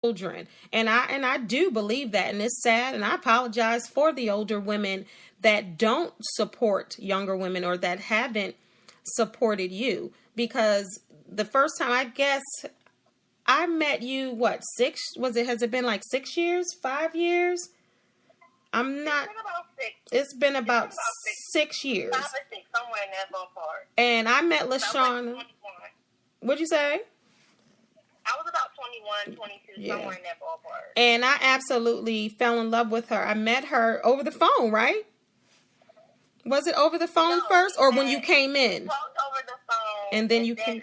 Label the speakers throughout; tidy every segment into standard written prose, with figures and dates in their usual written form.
Speaker 1: children. And I do believe that, and it's sad, and I apologize for the older women that don't support younger women or that haven't supported you, because the first time, I guess, I met you, what, has it been like 6 years, 5 years? I'm not, it's been about 6 years.
Speaker 2: 5 or 6, somewhere in that ballpark.
Speaker 1: And I met LaShawna.
Speaker 2: Like
Speaker 1: What'd you say?
Speaker 2: I was about 21, 22,
Speaker 1: Yeah.
Speaker 2: somewhere in that ballpark.
Speaker 1: And I absolutely fell in love with her. I met her over the phone, right? Was it over the phone first, or when you came in?
Speaker 2: We talked over the phone,
Speaker 1: and then I came
Speaker 2: in,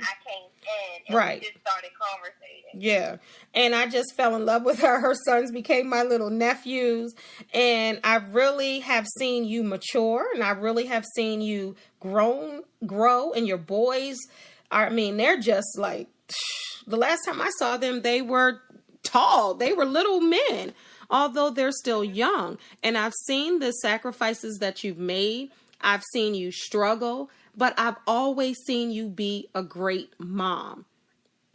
Speaker 2: and
Speaker 1: right.
Speaker 2: we just started conversating.
Speaker 1: Yeah, and I just fell in love with her. Her sons became my little nephews, and I really have seen you mature, and I really have seen you grow, and your boys, I mean, they're just like, the last time I saw them, they were tall. They were little men, although they're still young. And I've seen the sacrifices that you've made. I've seen you struggle, but I've always seen you be a great mom.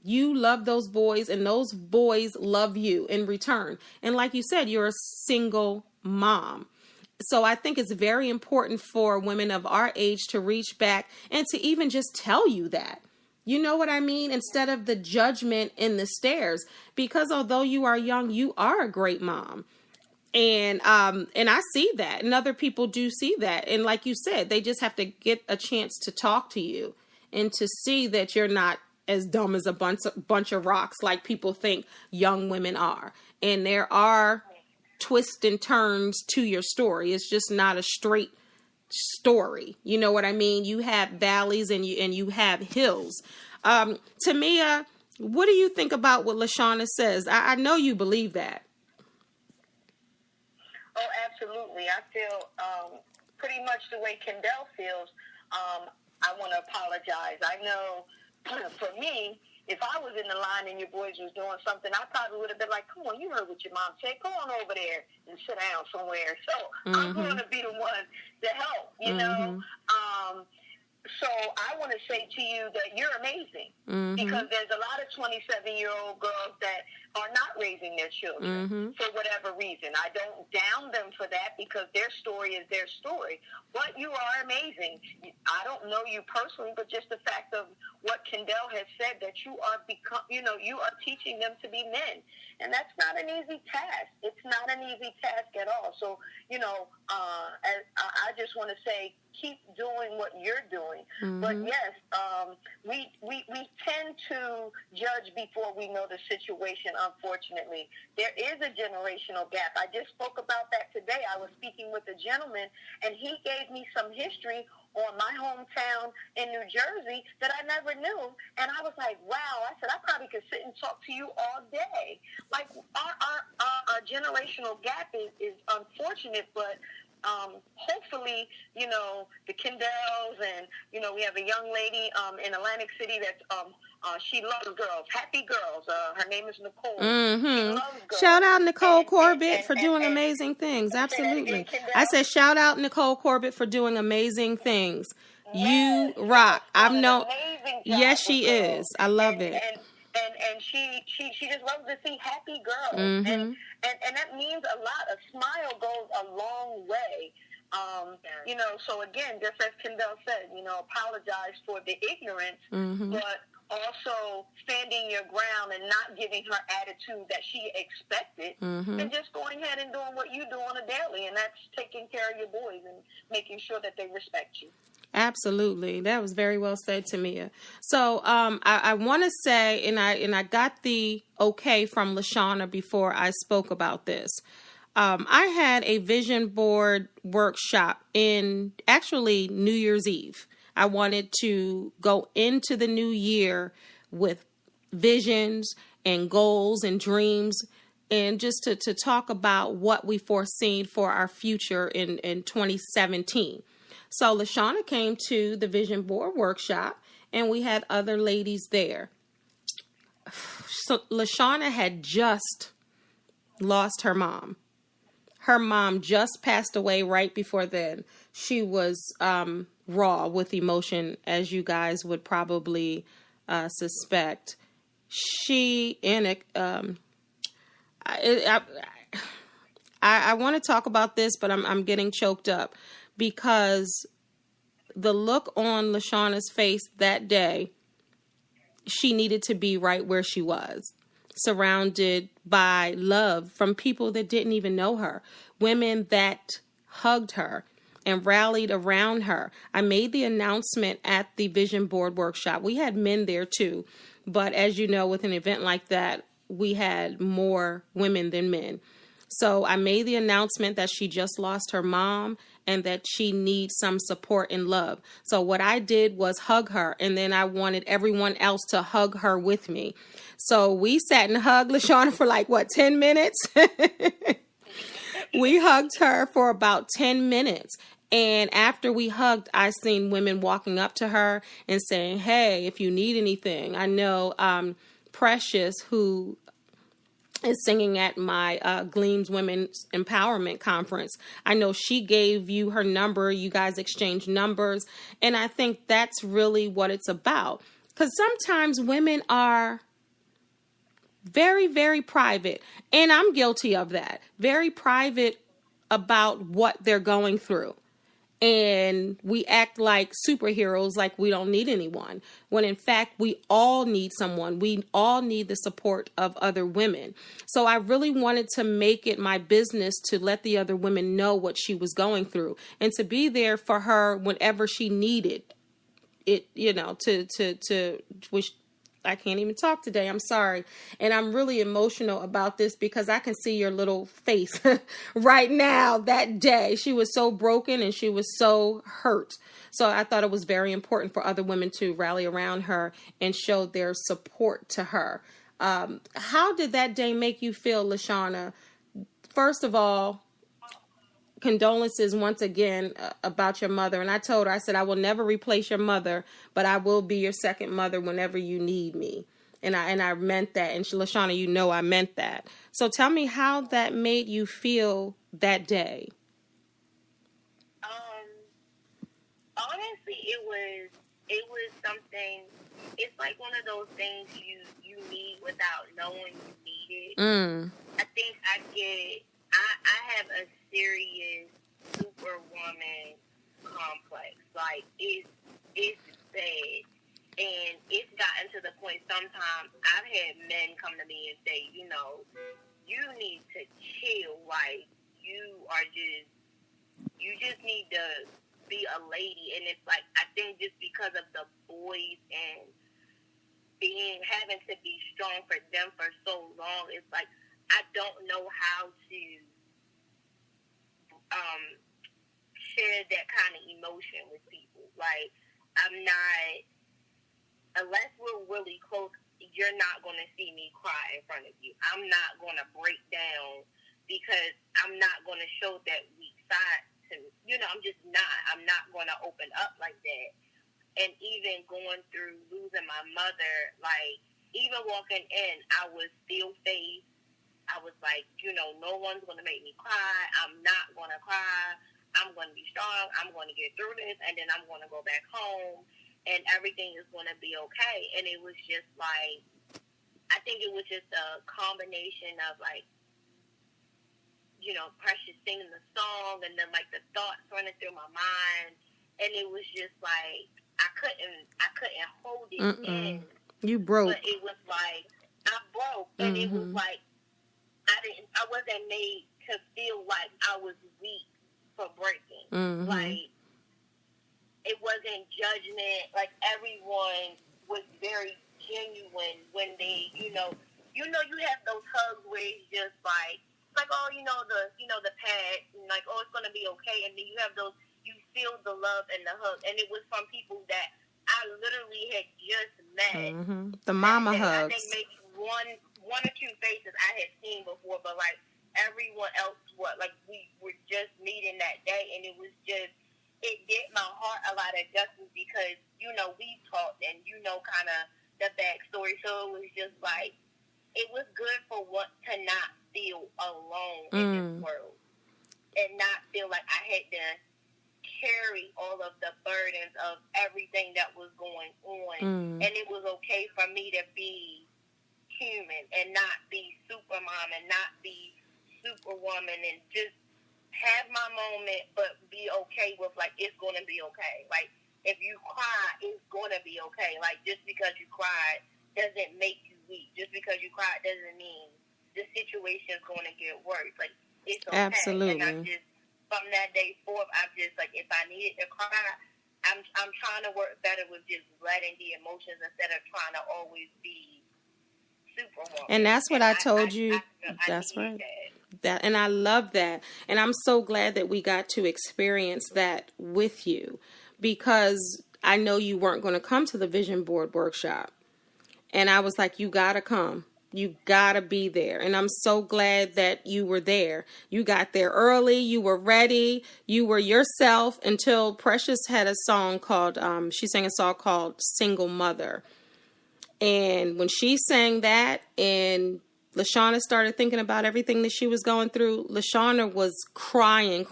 Speaker 1: You love those boys, and those boys love you in return. And like you said, you're a single mom. So I think it's very important for women of our age to reach back and to even just tell you that. You know what I mean? Instead of the judgment and the stares, because although you are young, you are a great mom. And I see that, and other people do see that. And like you said, they just have to get a chance to talk to you and to see that you're not as dumb as a bunch of rocks like people think young women are. And there are twists and turns to your story. It's just not a straight story. You know what I mean? You have valleys and you have hills. Temia, what do you think about what LaShawna says? I know you believe that.
Speaker 2: Oh, absolutely. I feel pretty much the way Kendall feels. I want to apologize. I know for me, if I was in the line and your boys was doing something, I probably would have been like, come on, you heard what your mom said. Go on over there and sit down somewhere. So I'm going to be the one to help, you know. So I want to say to you that you're amazing, because there's a lot of 27-year-old girls that are not raising their children for whatever reason. I don't down them for that, because their story is their story. But you are amazing. I don't know you personally, but just the fact of what Kendall has said, that you are you are teaching them to be men. And that's not an easy task. It's not an easy task at all. So, I just want to say, keep doing what you're doing. But yes, we tend to judge before we know the situation, unfortunately. There is a generational gap. I just spoke about that today. I was speaking with a gentleman, and he gave me some history on my hometown in New Jersey that I never knew. And I was like, wow. I said, I probably could sit and talk to you all day. Like, our generational gap is unfortunate, but hopefully, the Kendells, and, we have a young lady in Atlantic City that's she loves girls, happy girls. Her name is Nicole. She loves girls.
Speaker 1: Shout out Nicole Corbett for doing amazing things. Absolutely. I said shout out Nicole Corbett for doing amazing things. You rock. I've known. Yes, she is. I love it.
Speaker 2: And she just loves to see happy girls. And that means a lot. A smile goes a long way. So again, just as Kendall said, apologize for the ignorance, but also standing your ground and not giving her attitude that she expected, and just going ahead and doing what you do on a daily, and that's taking care of your boys and making sure that they respect you.
Speaker 1: Absolutely. That was very well said, Temia. So I want to say, and I got the okay from LaShawna before I spoke about this. I had a vision board workshop in actually New Year's Eve. I wanted to go into the new year with visions and goals and dreams, and just to talk about what we foreseen for our future in 2017. So LaShawna came to the vision board workshop, and we had other ladies there. So LaShawna had just lost her mom. Her mom just passed away right before then. She was raw with emotion, as you guys would probably suspect. She I want to talk about this, but I'm getting choked up because the look on LaShawna's face that day, she needed to be right where she was, surrounded by love from people that didn't even know her, women that hugged her and rallied around her. I made the announcement at the Vision Board workshop. We had men there too, but as you know, with an event like that, we had more women than men. So I made the announcement that she just lost her mom and that she needs some support and love. So what I did was hug her, and then I wanted everyone else to hug her with me. So we sat and hugged LaShawna for 10 minutes? We hugged her for about 10 minutes. And after we hugged, I seen women walking up to her and saying, hey, if you need anything. I know Precious, who is singing at my Gleams Women's Empowerment Conference. I know she gave you her number. You guys exchanged numbers. And I think that's really what it's about. Because sometimes women are very, very private. And I'm guilty of that. Very private about what they're going through. And we act like superheroes, like we don't need anyone, when in fact we all need someone. We all need the support of other women. So I really wanted to make it my business to let the other women know what she was going through and to be there for her whenever she needed it, which I can't even talk today. I'm sorry. And I'm really emotional about this because I can see your little face right now. That day, she was so broken and she was so hurt. So I thought it was very important for other women to rally around her and show their support to her. How did that day make you feel, LaShawna? First of all, condolences once again about your mother. And I told her, I said, I will never replace your mother, but I will be your second mother whenever you need me. And I meant that. And LaShawna, I meant that. So tell me how that made you feel that day.
Speaker 2: Honestly, it was something. It's like one of those things you need without knowing you need it. I think I have a serious superwoman complex. Like it's bad, and it's gotten to the point. Sometimes I've had men come to me and say, you need to chill. Like you just need to be a lady. And it's like I think just because of the boys and having to be strong for them for so long, it's like I don't know how to share that kind of emotion with people. Like I'm not, unless we're really close, you're not going to see me cry in front of you. I'm not going to break down because I'm not going to show that weak side to me. I'm just not. I'm not going to open up like that. And even going through losing my mother, like even walking in, I was still faced. I was like, no one's going to make me cry. I'm not going to cry. I'm going to be strong. I'm going to get through this. And then I'm going to go back home and everything is going to be okay. And it was just like, I think it was just a combination of like, Precious singing the song and then like the thoughts running through my mind. And it was just like, I couldn't hold it in.
Speaker 1: You broke.
Speaker 2: But it was like, I broke. And it was like, I wasn't made to feel like I was weak for breaking. Like, it wasn't judgment. Like, everyone was very genuine when they, you have those hugs where it's just like, oh, the pad, and like, oh, it's going to be okay. And then you have those, you feel the love and the hug. And it was from people that I literally had just met.
Speaker 1: The mama hugs.
Speaker 2: I think maybe one or two faces I had seen before, but like everyone else, we were just meeting that day, and it was just, it did my heart a lot of justice because we talked and kind of the backstory, so it was just like it was good for what to not feel alone in this world and not feel like I had to carry all of the burdens of everything that was going on, and it was okay for me to be human and not be supermom and not be superwoman and just have my moment but be okay with, like, it's going to be okay. Like, if you cry, it's going to be okay. Like, just because you cried doesn't make you weak. Just because you cried doesn't mean the situation is going to get worse. Like, it's okay.
Speaker 1: Absolutely.
Speaker 2: And I just, from that day forth, I'm just, like, if I needed to cry, I'm trying to work better with just letting the emotions instead of trying to always be superwoman.
Speaker 1: And that's what I told you. That's right. That, and I love that. And I'm so glad that we got to experience that with you, because I know you weren't going to come to the vision board workshop. And I was like, you got to come. You got to be there. And I'm so glad that you were there. You got there early. You were ready. You were yourself until Precious had a song called, she sang a song called Single Mother. And when she sang that and LaShawna started thinking about everything that she was going through, LaShawna was crying.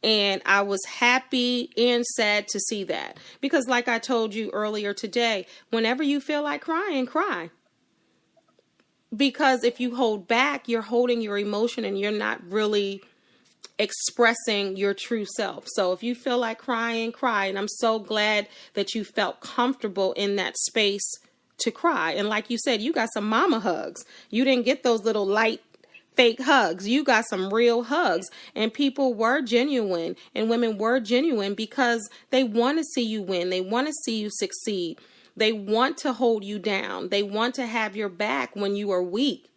Speaker 1: And I was happy and sad to see that. Because like I told you earlier today, whenever you feel like crying, cry. Because if you hold back, you're holding your emotion and you're not really expressing your true self. So if you feel like crying, cry. And I'm so glad that you felt comfortable in that space to cry. And like you said, you got some mama hugs. You didn't get those little light fake hugs. You got some real hugs, and people were genuine and women were genuine because they want to see you win. They want to see you succeed. They want to hold you down. They want to have your back when you are weak.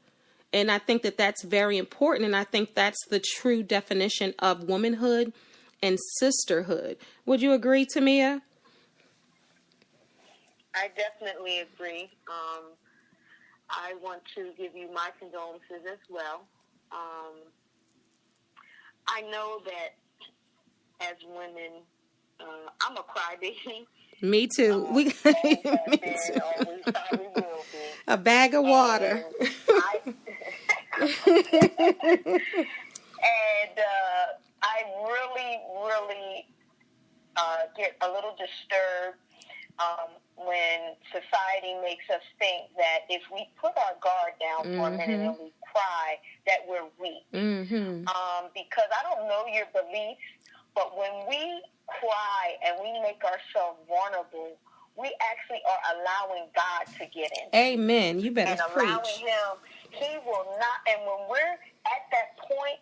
Speaker 1: And I think that that's very important. And I think that's the true definition of womanhood and sisterhood. Would you agree, Temia?
Speaker 2: I definitely agree. I want to give you my condolences as well. I know that as women, I'm a crybaby.
Speaker 1: Me too. Me too. A bag of water.
Speaker 2: I really get a little disturbed when society makes us think that if we put our guard down for a minute and we cry, that we're weak. Because I don't know your beliefs, but when we cry and we make ourselves vulnerable, we actually are allowing God to get in.
Speaker 1: Amen. You better preach.
Speaker 2: And allowing Him, He will not, and when we're at that point,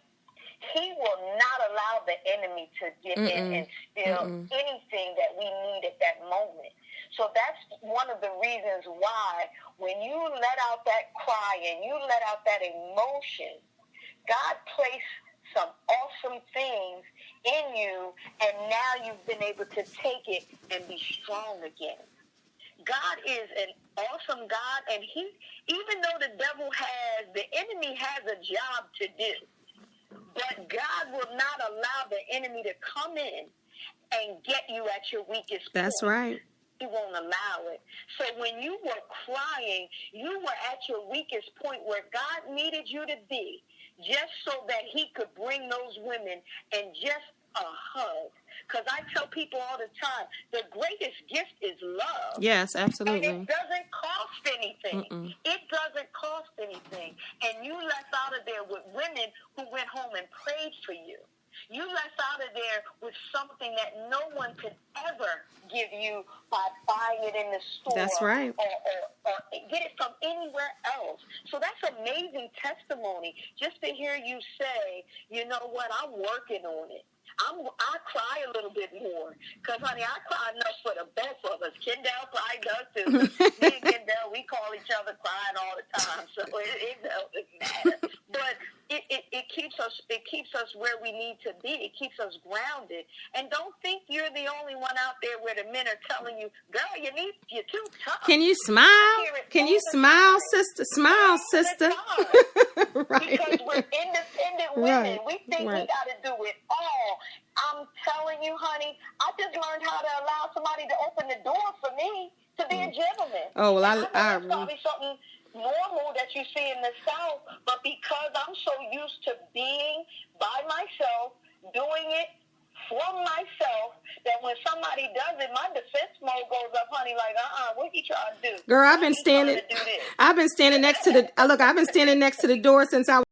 Speaker 2: He will not allow the enemy to get in and steal anything that we need at that moment. So that's one of the reasons why when you let out that cry and you let out that emotion, God placed some awesome things in you, and now you've been able to take it and be strong again. God is an awesome God, and He, even though the enemy has a job to do, but God will not allow the enemy to come in and get you at your weakest point.
Speaker 1: That's right.
Speaker 2: He won't allow it. So when you were crying, you were at your weakest point where God needed you to be, just so that He could bring those women and just a hug. Because I tell people all the time, the greatest gift is love.
Speaker 1: Yes, absolutely.
Speaker 2: And it doesn't cost anything. It doesn't cost anything. And you left out of there with women who went home and prayed for you. You left out of there with something that no one could ever give you by buying it in the store.
Speaker 1: That's right.
Speaker 2: Or get it from anywhere else. So that's amazing testimony just to hear you say, you know what, I'm working on it. I cry a little bit more because, honey, I cry enough for the both of us. Kendall probably does too. Me and Kendall, we call each other crying all the time, so it doesn't matter. But it keeps us where we need to be. It keeps us grounded. And don't think you're the only one out there where the men are telling you, girl, you're too tough.
Speaker 1: Can you smile? Can you smile, sister? Smile, sister. Right.
Speaker 2: Because we're independent women. We think we got to do it all. I'm telling you, honey, I just learned how to allow somebody to open the door for me to be a gentleman.
Speaker 1: Oh, well, I
Speaker 2: know it's probably something normal that you see in the South, but because I'm so used to being by myself, doing it for myself, that when somebody does it, my defense mode goes up, honey, like, what you trying to do?
Speaker 1: Girl, I've I've been standing next to the door since I